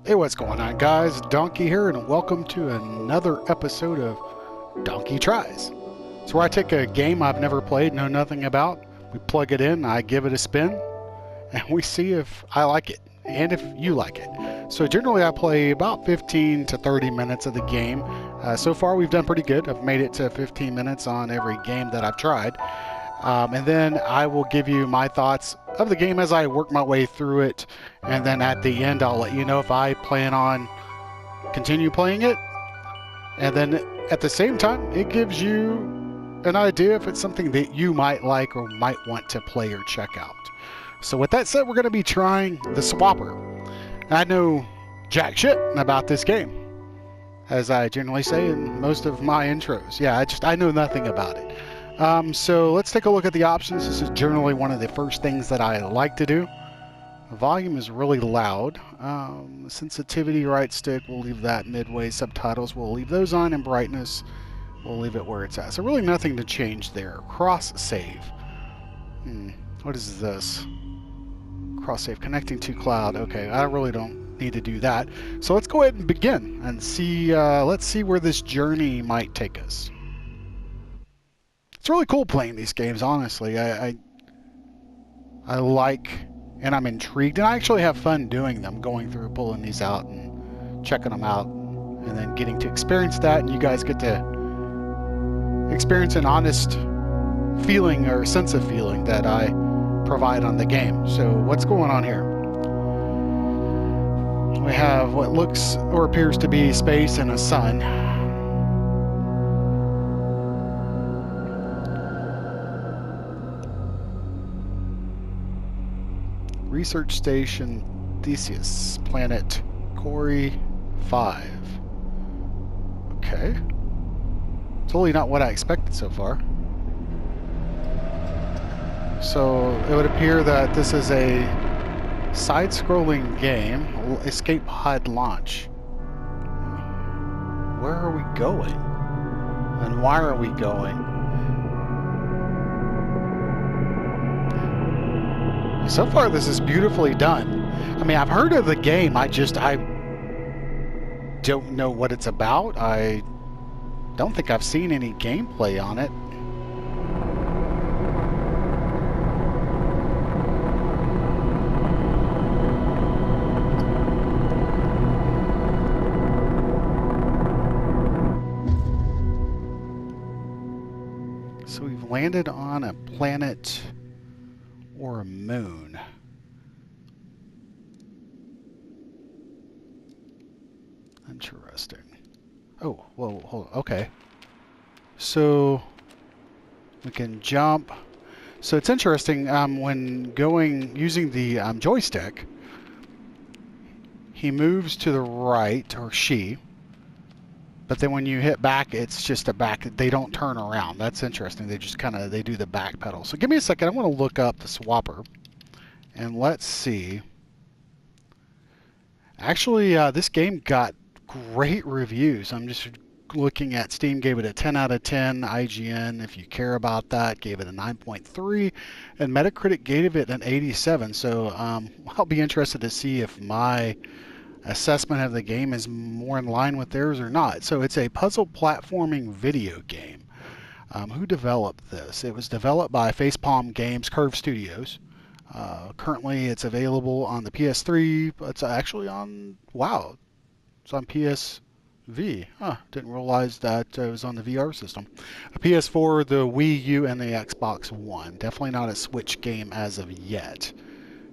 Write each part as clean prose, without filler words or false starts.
Hey, what's going on, guys? Donkey here, and welcome to another episode of Donkey Tries. It's where I take a game I've never played, know nothing about, we plug it in, I give it a spin, and we see if I like it and if you like it. So generally I play about 15 to 30 minutes of the game. So far we've done pretty good. I've made it to 15 minutes on every game that I've tried. And then I will give you my thoughts of the game as I work my way through it. And then at the end, I'll let you know if I plan on continue playing it. And then at the same time, it gives you an idea if it's something that you might like or might want to play or check out. So with that said, we're going to be trying the Swapper. I know jack shit about this game, as I generally say in most of my intros. Yeah, I know nothing about it. So let's take a look at the options. This is generally one of the first things that I like to do. The volume is really loud. Sensitivity, right stick, we'll leave that midway. Subtitles, we'll leave those on, and brightness, we'll leave it where it's at. So really nothing to change there. Cross save. What is this? Cross save, connecting to cloud. Okay, I really don't need to do that. So let's go ahead and begin and see. Let's see where this journey might take us. It's really cool playing these games, honestly. I like, and I'm intrigued, and I actually have fun doing them, going through, pulling these out, and checking them out, and then getting to experience that, and you guys get to experience an honest feeling or sense of feeling that I provide on the game. So what's going on here? We have what looks or appears to be space and a sun. Research Station Theseus, planet Cori 5. Okay. Totally not what I expected so far. So it would appear that this is a side-scrolling game. Escape pod launch. Where are we going? And why are we going? So far, this is beautifully done. I mean, I've heard of the game. I don't know what it's about. I don't think I've seen any gameplay on it. So we've landed on a planet or a moon. Interesting. Oh, whoa, hold on. Okay. So we can jump. So it's interesting when using the joystick, he moves to the right, or she, but then when you hit back, it's just a back. They don't turn around. That's interesting. They just they do the back pedal. So give me a second. I want to look up the Swapper, and let's see. Actually, this game got great reviews. I'm just looking at Steam, gave it a 10 out of 10. IGN, if you care about that, gave it a 9.3, and Metacritic gave it an 87. So I'll be interested to see if my assessment of the game is more in line with theirs or not. So it's a puzzle platforming video game. Who developed this? It was developed by Facepalm Games, Curve Studios. Currently, it's available on the PS3. It's actually on, wow, it's on PSV. Huh, didn't realize that it was on the VR system. A PS4, the Wii U, and the Xbox One. Definitely not a Switch game as of yet.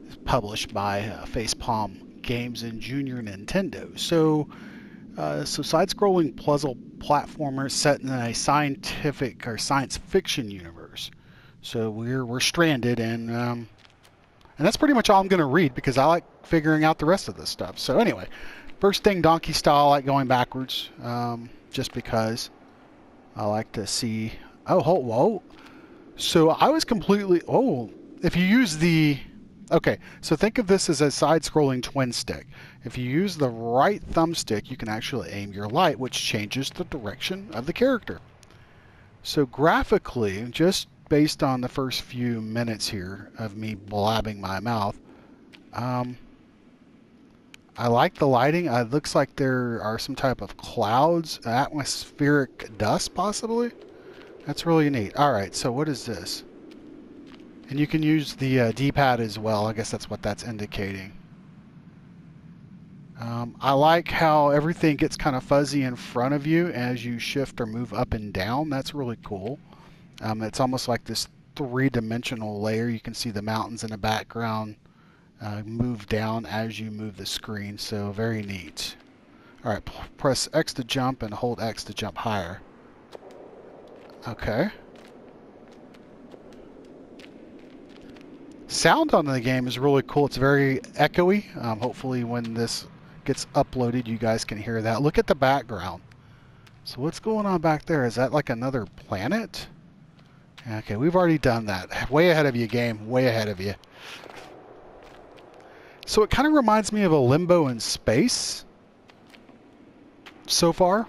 It's published by Facepalm Games and Junior Nintendo. So side-scrolling puzzle platformer set in a scientific or science fiction universe. So we're stranded, and that's pretty much all I'm going to read because I like figuring out the rest of this stuff. So anyway, first thing, donkey style, I like going backwards, just because I like to see. Oh, whoa! So I was completely. Oh, if you use the. Okay, so think of this as a side-scrolling twin stick. If you use the right thumbstick, you can actually aim your light, which changes the direction of the character. So graphically, just based on the first few minutes here of me blabbing my mouth, I like the lighting. It looks like there are some type of clouds, atmospheric dust possibly. That's really neat. Alright, so what is this? And you can use the D-pad as well. I guess that's what that's indicating. I like how everything gets kind of fuzzy in front of you as you shift or move up and down. That's really cool. It's almost like this three-dimensional layer. You can see the mountains in the background move down as you move the screen. So very neat. Alright, press X to jump and hold X to jump higher. Okay. Sound on the game is really cool. It's very echoey. Hopefully when this gets uploaded you guys can hear that. Look at the background. So what's going on back there? Is that like another planet? Okay, we've already done that. Way ahead of you, game. Way ahead of you. So it kind of reminds me of a Limbo in space so far.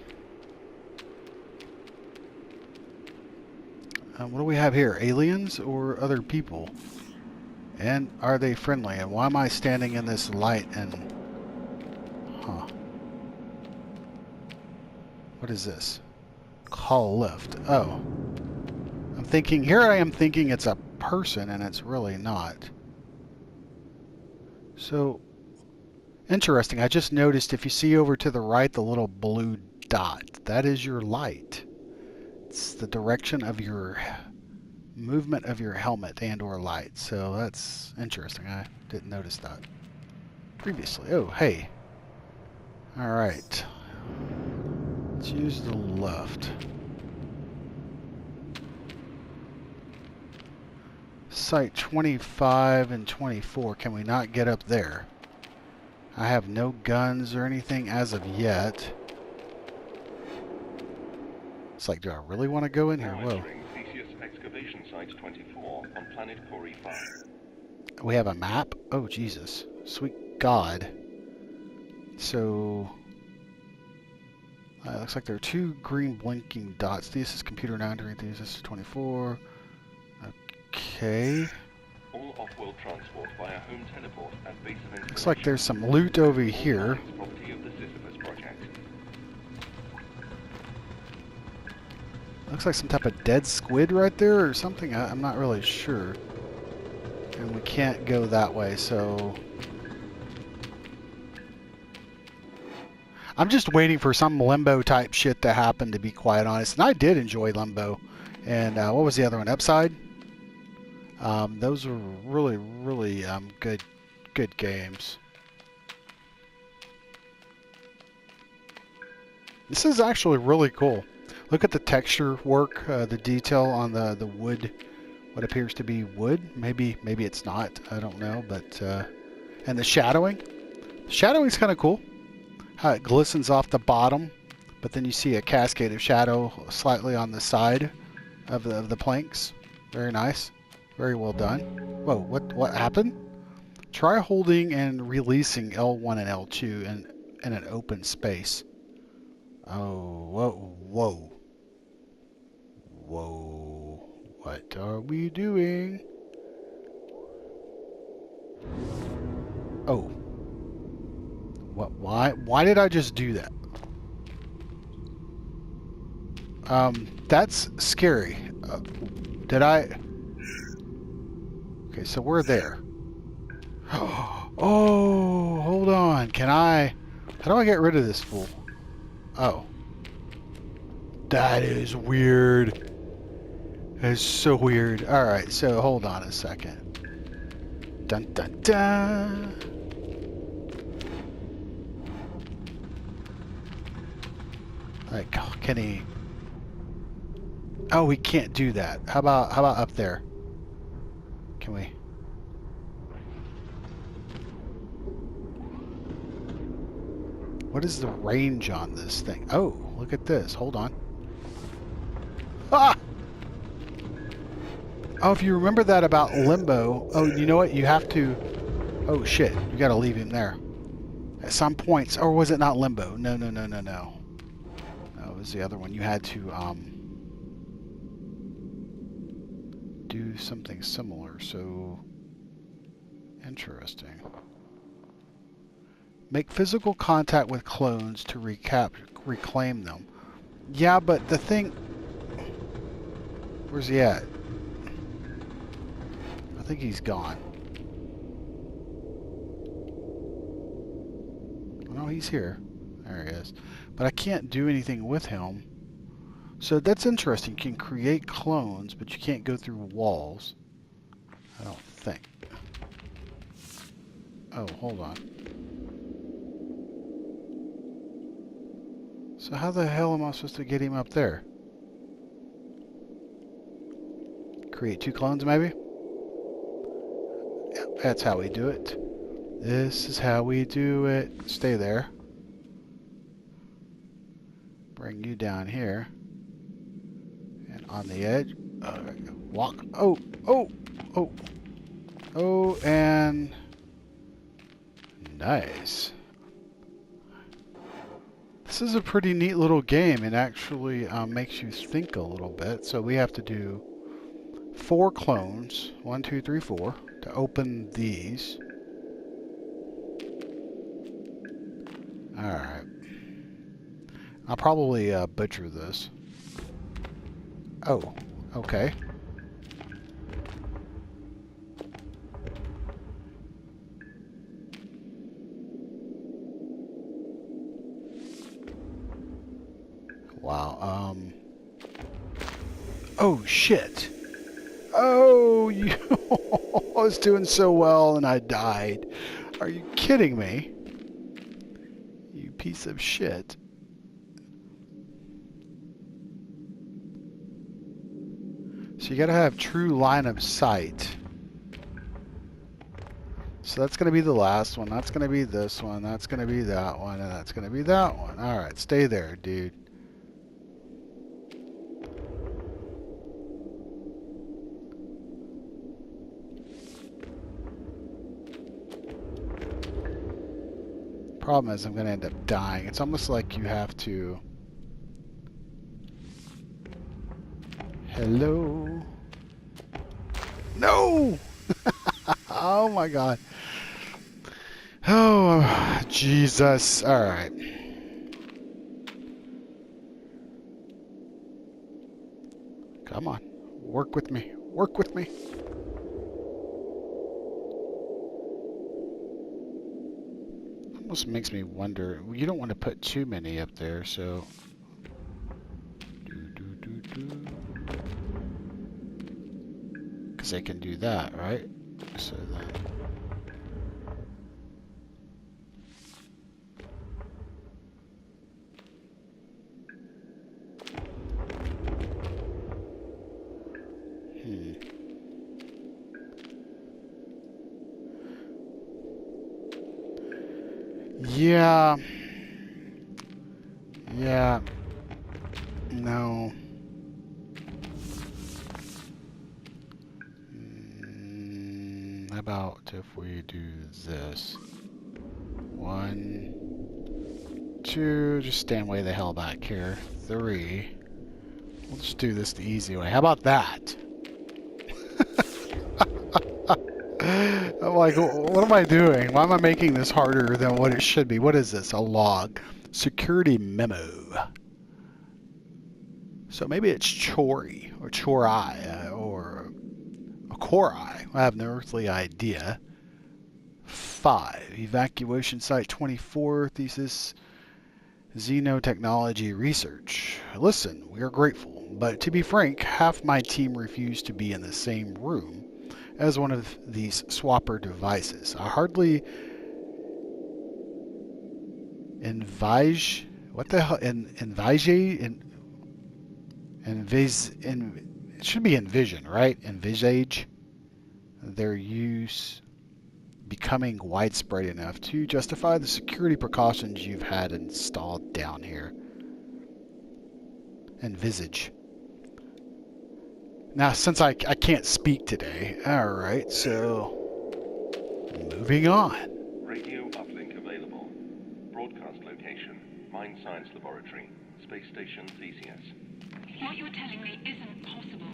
What do we have here? Aliens or other people? And are they friendly? And why am I standing in this light and... Huh. What is this? Call lift. Oh. I'm thinking... Here I am thinking it's a person and it's really not. So... Interesting. I just noticed if you see over to the right the little blue dot. That is your light. It's the direction of your... movement of your helmet and or light. So that's interesting. I didn't notice that previously. Oh, hey. Alright. Let's use the left. Site 25 and 24. Can we not get up there? I have no guns or anything as of yet. It's like, do I really want to go in here? Whoa. Excavation site 24 on planet Cori 5. We have a map? Oh, Jesus. Sweet God. So... looks like there are two green blinking dots. This is computer 9 during this is 24. Okay. All off-world transport via home teleport at base of Looks like there's some loot over here. Property of the Sisyphus project. Looks like some type of dead squid right there or something. I'm not really sure. And we can't go that way, so... I'm just waiting for some Limbo type shit to happen, to be quite honest. And I did enjoy Limbo. And what was the other one? Upside? Those were really, really good games. This is actually really cool. Look at the texture work, the detail on the wood, what appears to be wood. Maybe it's not. I don't know. But and the shadowing. Shadowing's kind of cool. How it glistens off the bottom, but then you see a cascade of shadow slightly on the side of the planks. Very nice. Very well done. Whoa, what happened? Try holding and releasing L1 and L2 in an open space. Oh, whoa. What are we doing? Oh. What? Why did I just do that? That's scary. Did I? Okay, so we're there. Oh, hold on. How do I get rid of this fool? Oh. That is weird. That is so weird. Alright, so hold on a second. Dun dun dun. Like, can he... Oh, we can't do that. How about up there? Can we... What is the range on this thing? Oh, look at this. Hold on. Ah! Oh, if you remember that about Limbo... Oh, you know what? You have to... Oh, shit. You gotta leave him there. At some points... Or was it not Limbo? No. It was the other one. You had to, do something similar, so... Interesting. Make physical contact with clones to reclaim them. Yeah, but the thing... Where's he at? I think he's gone. No, he's here. There he is. But I can't do anything with him. So that's interesting. You can create clones, but you can't go through walls. I don't think. Oh, hold on. So how the hell am I supposed to get him up there? Create 2 clones, maybe? Yep, that's how we do it. This is how we do it. Stay there. Bring you down here. And on the edge. Walk. Oh, oh, oh. Oh, and... Nice. This is a pretty neat little game. It actually makes you think a little bit. So we have to do 4 clones. 1, 2, 3, 4. To open these. Alright. I'll probably butcher this. Oh, okay. Wow, oh, shit. Oh, you... I was doing so well and I died. Are you kidding me? You piece of shit. So you gotta have true line of sight. So that's gonna be the last one. That's gonna be this one. That's gonna be that one. And that's gonna be that one. Alright, stay there, dude. Problem is I'm gonna end up dying. It's almost like you have to... Hello? No! Oh my god. Oh, Jesus. Alright. Come on. Work with me. Work with me. Almost makes me wonder. You don't want to put too many up there, so... Because they can do that, right? So then... Yeah. Yeah. No. How about if we do this? 1, 2, just stand way the hell back here. 3. We'll just do this the easy way. How about that? I'm like, what am I doing? Why am I making this harder than what it should be? What is this? A log. Security memo. So maybe it's Chori, or Chorai, or a Korai. I have no earthly idea. 5. Evacuation Site 24, Thesis Xenotechnology Research. Listen, we are grateful, but to be frank, half my team refused to be in the same room as one of these swapper devices. I hardly envisage... What the hell? Envisage? It should be envision, right? Envisage their use becoming widespread enough to justify the security precautions you've had installed down here. Envisage. Now, since I can't speak today, alright, so moving on. Radio uplink available. Broadcast location, Mine Science Laboratory, Space Station Theseus. What you're telling me isn't possible.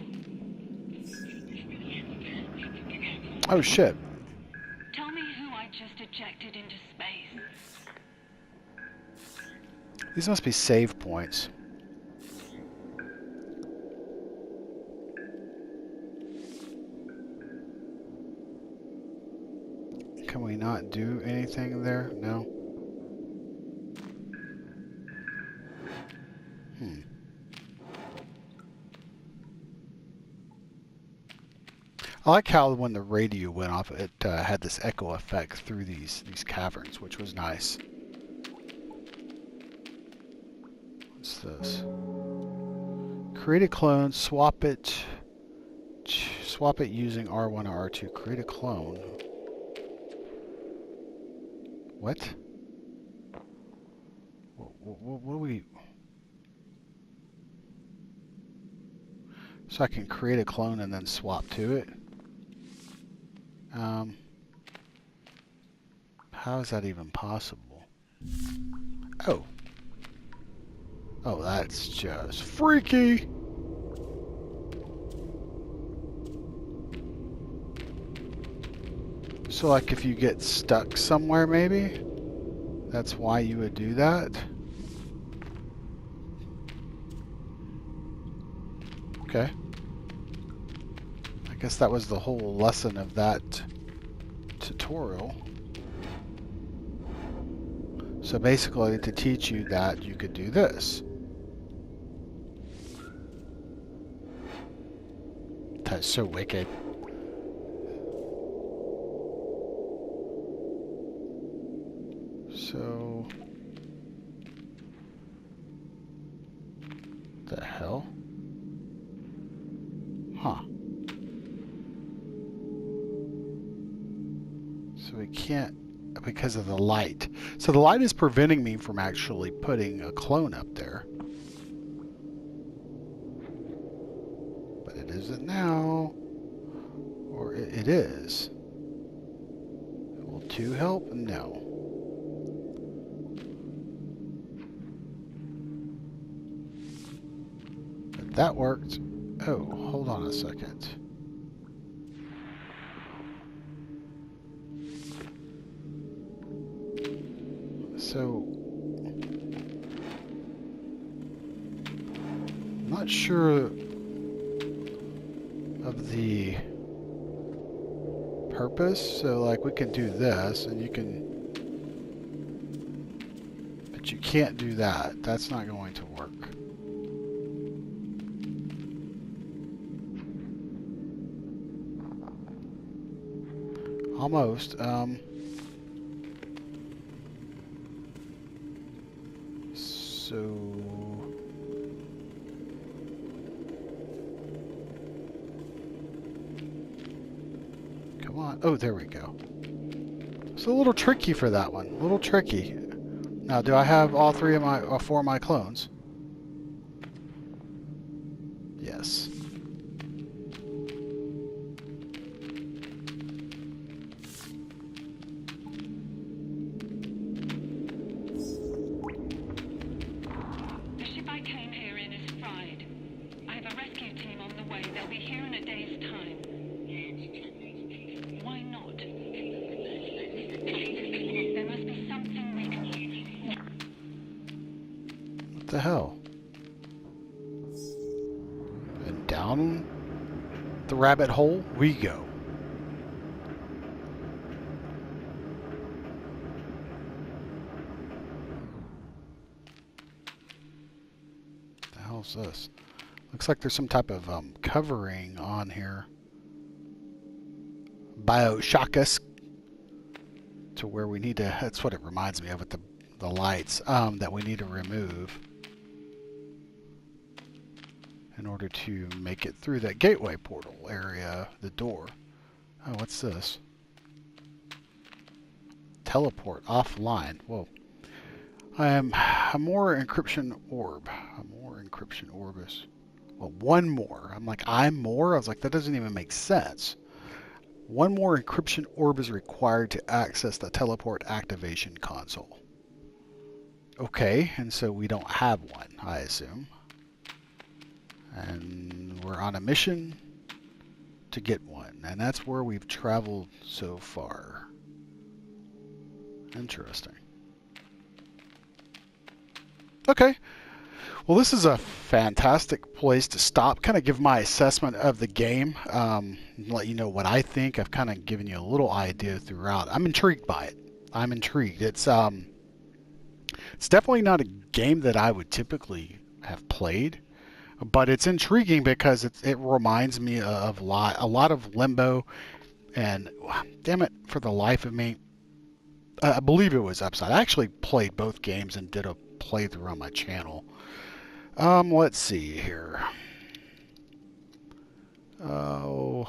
Oh shit. Tell me who I just ejected into space. These must be save points. Can we not do anything there? No. I like how when the radio went off, it had this echo effect through these caverns, which was nice. What's this? Create a clone, swap it using R1 or R2. Create a clone. What? What do we... So I can create a clone and then swap to it? How is that even possible? Oh. Oh, that's just freaky! So like if you get stuck somewhere maybe? That's why you would do that? Okay. I guess that was the whole lesson of that tutorial. So basically to teach you that you could do this. That's so wicked. So... the hell? Huh. So we can't... because of the light. So the light is preventing me from actually putting a clone up there. But it isn't now. Or it is. Will 2 help? No. But that worked. Oh, hold on a second. So, I'm not sure of the purpose. So, like, we can do this, and you can, but you can't do that. That's not going to work. Almost. So come on. Oh, there we go. It's a little tricky for that one. A little tricky. Now, do I have all 3 of my or 4 of my clones? Yes. What the hell? And down the rabbit hole we go. What the hell's this? Looks like there's some type of covering on here. Bioshock-esque. To where we need to, that's what it reminds me of with the lights, that we need to remove in order to make it through that gateway portal area, the door. Oh, what's this? Teleport offline. Whoa. A more encryption orb. A more encryption orbis. Well, one more. I'm like, I'm more? I was like, that doesn't even make sense. One more encryption orb is required to access the teleport activation console. Okay, and so we don't have one, I assume. And we're on a mission to get one, and that's where we've traveled so far. Interesting. Okay. Well, this is a fantastic place to stop, kind of give my assessment of the game, let you know what I think. I've kind of given you a little idea throughout. I'm intrigued by it. I'm intrigued. It's definitely not a game that I would typically have played, but it's intriguing because it reminds me of a lot of Limbo, and damn it, for the life of me, I believe it was Upside. I actually played both games and did a playthrough on my channel. Let's see here. Oh,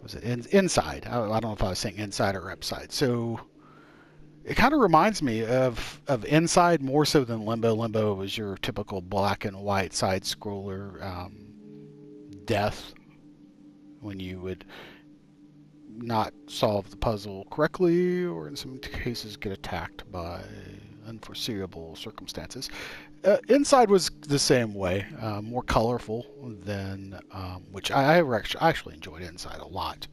was it Inside? I don't know if I was saying Inside or Upside. So it kind of reminds me of Inside more so than Limbo. Limbo was your typical black and white side scroller, death when you would not solve the puzzle correctly, or in some cases get attacked by unforeseeable circumstances. Inside was the same way, more colorful than, which I actually enjoyed Inside a lot,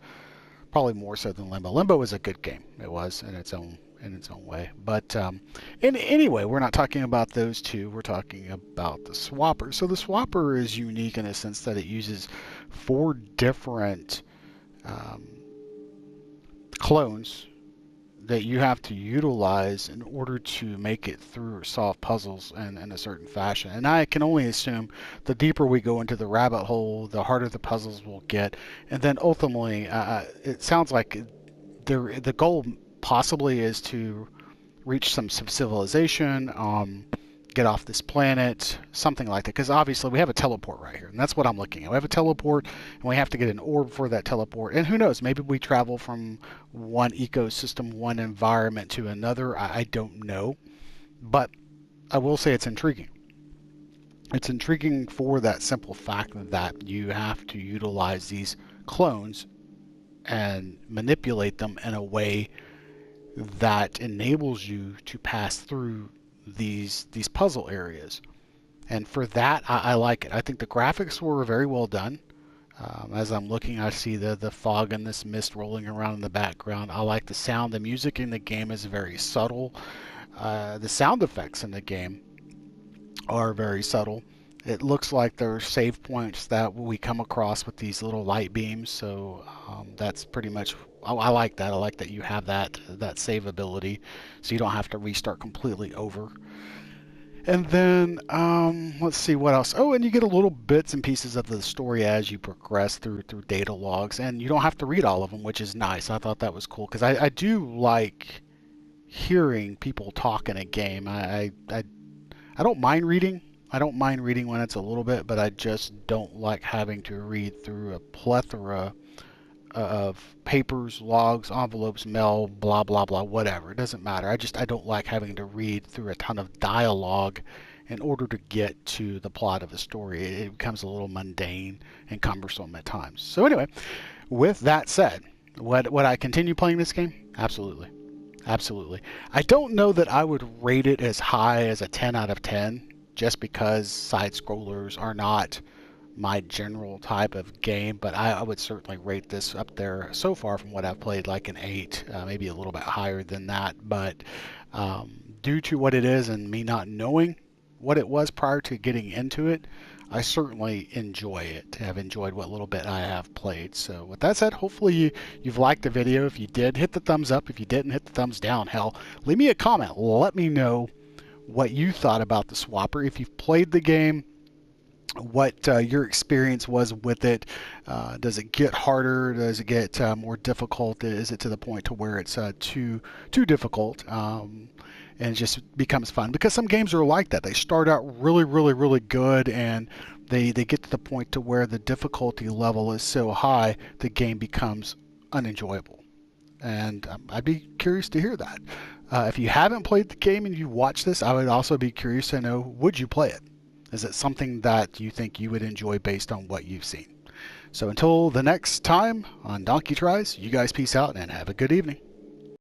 probably more so than Limbo. Limbo was a good game. It was in its own way. But anyway, we're not talking about those two. We're talking about the Swapper. So the Swapper is unique in a sense that it uses 4 different clones that you have to utilize in order to make it through or solve puzzles in a certain fashion. And I can only assume the deeper we go into the rabbit hole, the harder the puzzles will get. And then ultimately, it sounds like the goal possibly is to reach some civilization, get off this planet, something like that. Because obviously we have a teleport right here, and that's what I'm looking at. We have a teleport, and we have to get an orb for that teleport. And who knows, maybe we travel from one ecosystem, one environment to another. I don't know. But I will say it's intriguing. It's intriguing for that simple fact that you have to utilize these clones and manipulate them in a way that enables you to pass through these puzzle areas. And for that, I like it. I think the graphics were very well done. As I'm looking, I see the fog and this mist rolling around in the background. I like the sound. The music in the game is very subtle. The sound effects in the game are very subtle. It looks like there are save points that we come across with these little light beams. So that's pretty much, I like that. I like that you have that save ability, so you don't have to restart completely over. And then let's see what else. Oh, and you get a little bits and pieces of the story as you progress through data logs, and you don't have to read all of them, which is nice. I thought that was cool because I do like hearing people talk in a game. I don't mind reading. I don't mind reading when it's a little bit, but I just don't like having to read through a plethora of papers, logs, envelopes, mail, blah, blah, blah, whatever. It doesn't matter. I don't like having to read through a ton of dialogue in order to get to the plot of a story. It becomes a little mundane and cumbersome at times. So anyway, with that said, would I continue playing this game? Absolutely. Absolutely. I don't know that I would rate it as high as a 10 out of 10 just because side scrollers are not my general type of game, but I would certainly rate this up there so far from what I've played like an 8, maybe a little bit higher than that. But due to what it is and me not knowing what it was prior to getting into it, I certainly enjoy it. I've enjoyed what little bit I have played. So with that said, hopefully you've liked the video. If you did, hit the thumbs up. If you didn't, hit the thumbs down. Hell, leave me a comment. Let me know what you thought about the Swapper. If you've played the game, what your experience was with it. Does it get harder? Does it get more difficult? Is it to the point to where it's too difficult? And it just becomes fun, because some games are like that. They start out really, really, really good, and they get to the point to where the difficulty level is so high, the game becomes unenjoyable. And I'd be curious to hear that. If you haven't played the game and you watch this, I would also be curious to know, would you play it? Is it something that you think you would enjoy based on what you've seen? So until the next time on Donkey Tries, you guys peace out and have a good evening.